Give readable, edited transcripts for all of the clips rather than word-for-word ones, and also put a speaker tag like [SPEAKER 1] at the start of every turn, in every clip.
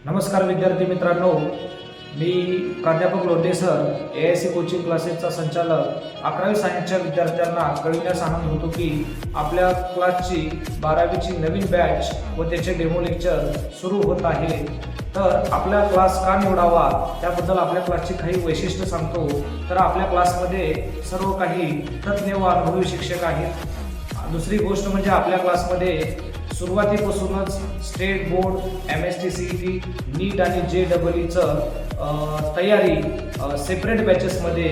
[SPEAKER 1] नमस्कार विद्यार्थी मित्रांनो, मी प्राध्यापक लोंढे सर AIC कोचिंग क्लासेसचा संचालक 11वी सायन्सच्या विद्यार्थ्यांना कळविण्यास आनंद होतो की आपल्या क्लासची 12वीची नवीन बॅच व त्याचे डेमो लेक्चर सुरू होत आहे। तर आपला क्लास का निवडावा त्याबद्दल आपल्या क्लासची काही वैशिष्ट्ये सांगतो। तर आपल्या क्लासमध्ये सर्व काही तज्ञ व अनुभवी शिक्षक आहेत। दुसरी गोष्ट म्हणजे आपल्या क्लासमध्ये सुरुवातीपासूनच स्टेट बोर्ड, MST CET, नीट आणि JEEचं तयारी सेपरेट बॅचेसमध्ये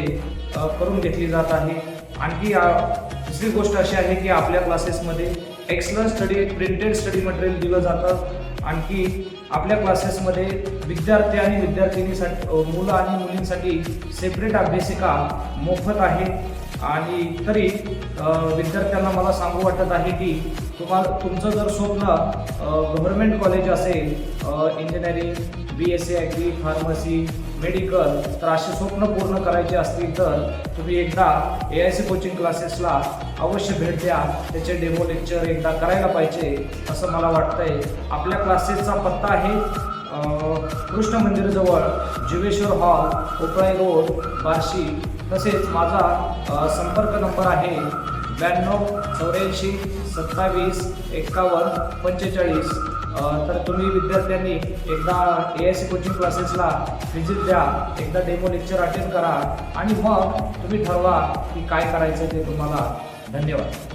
[SPEAKER 1] करून घेतली जात आहे। आणखी दुसरी गोष्ट अशी आहे की आपल्या क्लासेसमध्ये excellent study printed study material दिलं जातं। आणखी आपल्या क्लासेसमध्ये विद्यार्थी आणि विद्यार्थिनीसाठी मुलं आणि मुलींसाठी सेपरेट अभ्यासिका मोफत आहे। आणि तरी विद्यार्थ्यांना मला सांगू वाटत आहे की तुमचं जर स्वप्न गव्हर्नमेंट कॉलेज असेल, engineering, BSc agri, pharmacy, medical, तर असे स्वप्न पूर्ण करायचे असतील तर तुम्ही एकदा AIC कोचिंग क्लासेसला अवश्य भेट द्या। त्याचे डेमो लेक्चर एकदा करायला पाहिजे असं मला वाटतंय। आपल्या क्लासेसचा पत्ता आहे कृष्ण मंदिरजवळ जीवेश्वर हॉल, उपळाई रोड, बार्शी। तसेच माझा संपर्क नंबर आहे 92 84 27 51 45। तर तुम्ही विद्यार्थ्यांनी एकदा AIC कोचिंग क्लासेसला व्हिजिट द्या, एकदा डेमो लेक्चर अटेंड करा आणि मग तुम्ही ठरवा की काय करायचं ते तुम्हाला। धन्यवाद।